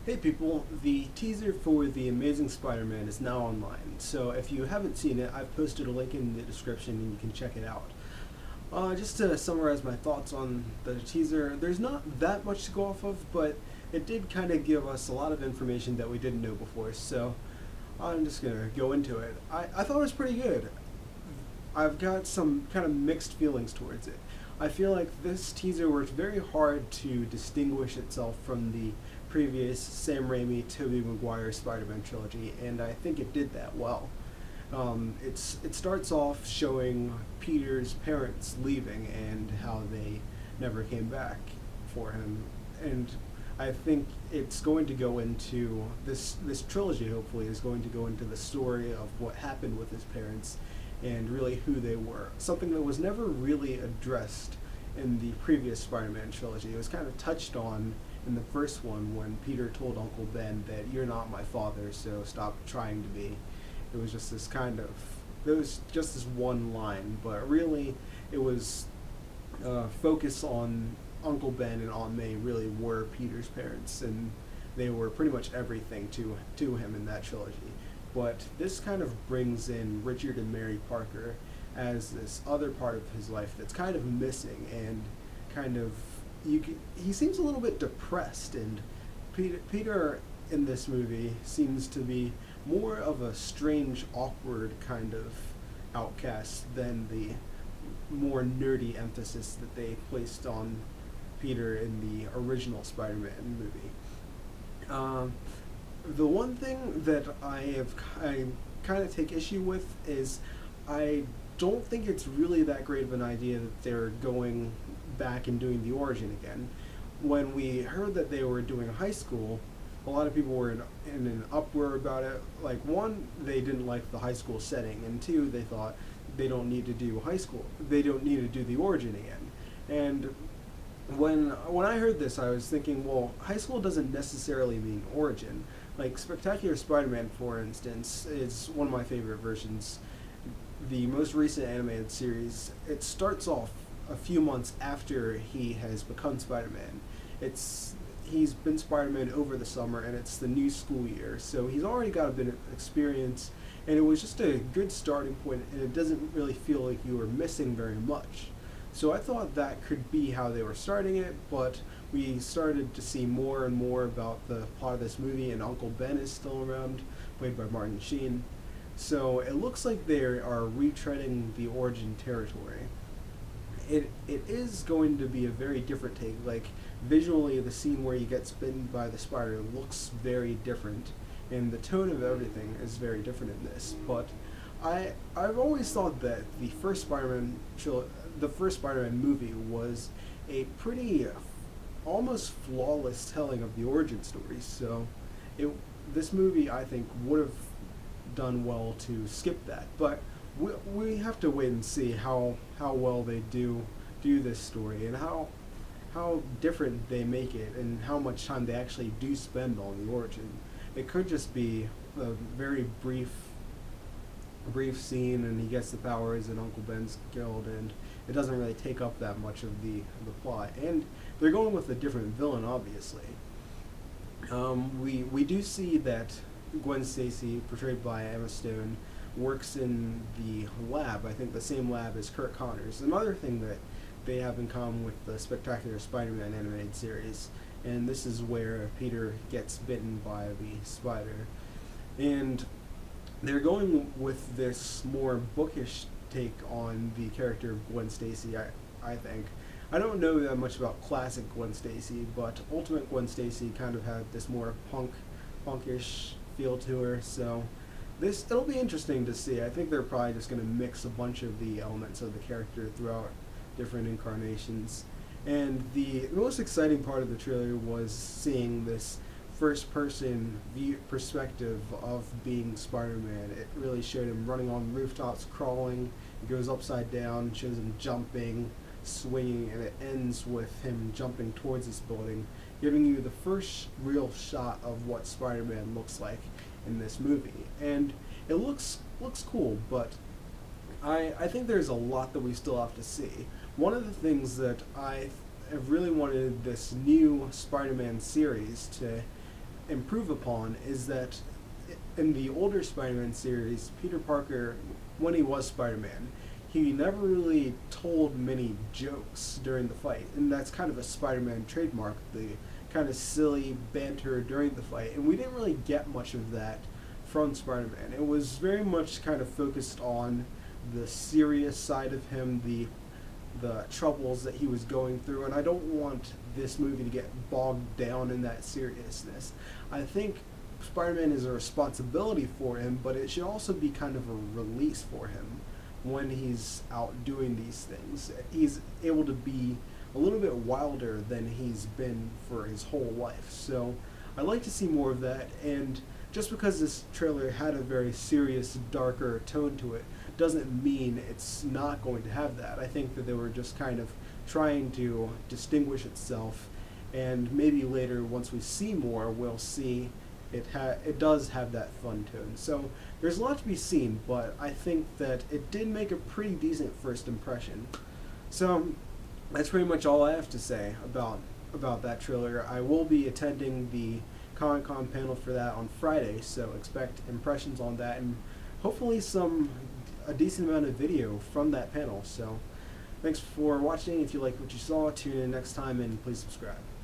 Hey people, the teaser for The Amazing Spider-Man is now online, so if you haven't seen it, I've posted a link in the description and you can check it out. Just to summarize my thoughts on the teaser, there's not that much to go off of, but it did kind of give us a lot of information that we didn't know before, so I'm just going to go into it. I thought it was pretty good. I've got some kind of mixed feelings towards it. I feel like this teaser worked very hard to distinguish itself from the previous Sam Raimi, Tobey Maguire Spider-Man trilogy, and I think it did that well. It starts off showing Peter's parents leaving and how they never came back for him, and I think it's going to go into this trilogy. Hopefully, is going to go into the story of what happened with his parents and really who they were. Something that was never really addressed in the previous Spider-Man trilogy. It was kind of touched on in the first one when Peter told Uncle Ben that you're not my father, so stop trying to be. It was just this kind of, it was just this one line, but really it was focus on Uncle Ben and Aunt May really were Peter's parents, and they were pretty much everything to him in that trilogy. But this kind of brings in Richard and Mary Parker as this other part of his life that's kind of missing, and kind of he seems a little bit depressed, and Peter in this movie seems to be more of a strange, awkward kind of outcast than the more nerdy emphasis that they placed on Peter in the original Spider-Man movie. The one thing that I kind of take issue with is I don't think it's really that great of an idea that they're going back and doing the origin again. When we heard that they were doing high school, a lot of people were in an uproar about it. Like, one, they didn't like the high school setting, and two, they thought they don't need to do high school. They don't need to do the origin again. And when I heard this, I was thinking, well, high school doesn't necessarily mean origin. Like Spectacular Spider-Man, for instance, is one of my favorite versions. The most recent animated series, it starts off a few months after he has become Spider-Man. He's been Spider-Man over the summer, and it's the new school year, so he's already got a bit of experience, and it was just a good starting point, and it doesn't really feel like you were missing very much. So I thought that could be how they were starting it, but we started to see more and more about the plot of this movie, and Uncle Ben is still around, played by Martin Sheen. So it looks like they are retreading the origin territory. It is going to be a very different take. Like, visually, the scene where he gets bitten by the spider looks very different, and the tone of everything is very different in this. But I've always thought that the first Spider-Man movie was a pretty almost flawless telling of the origin story. So this movie, I think, would have done well to skip that. But we have to wait and see how well they do this story, and how different they make it, and how much time they actually do spend on the origin. It could just be a very brief scene, and he gets the powers, and Uncle Ben's killed, and it doesn't really take up that much of the plot. And they're going with a different villain, obviously. We do see that Gwen Stacy, portrayed by Emma Stone, works in the lab. I think the same lab as Kurt Connors. Another thing that they have in common with the Spectacular Spider-Man animated series, and this is where Peter gets bitten by the spider. And they're going with this more bookish take on the character of Gwen Stacy, I think. I don't know that much about classic Gwen Stacy, but Ultimate Gwen Stacy kind of had this more punkish feel to her, so it'll be interesting to see. I think they're probably just going to mix a bunch of the elements of the character throughout different incarnations. And the most exciting part of the trailer was seeing this first-person perspective of being Spider-Man. It really showed him running on rooftops, crawling. It goes upside down, shows him jumping, swinging, and it ends with him jumping towards this building, giving you the first real shot of what Spider-Man looks like in this movie. And it looks cool, but I think there's a lot that we still have to see. One of the things that I have really wanted this new Spider-Man series to improve upon is that in the older Spider-Man series, Peter Parker, when he was Spider-Man, he never really told many jokes during the fight, and that's kind of a Spider-Man trademark, the kind of silly banter during the fight, and we didn't really get much of that from Spider-Man. It was very much kind of focused on the serious side of him, the troubles that he was going through, and I don't want this movie to get bogged down in that seriousness. I think Spider-Man is a responsibility for him, but it should also be kind of a release for him when he's out doing these things. He's able to be a little bit wilder than he's been for his whole life. So I'd like to see more of that, and just because this trailer had a very serious, darker tone to it doesn't mean it's not going to have that. I think that they were just kind of trying to distinguish itself, and maybe later, once we see more, we'll see it does have that fun tone. So there's a lot to be seen, but I think that it did make a pretty decent first impression. So that's pretty much all I have to say about that trailer. I will be attending the Comic-Con panel for that on Friday, so expect impressions on that and hopefully a decent amount of video from that panel. So thanks for watching. If you like what you saw, tune in next time and please subscribe.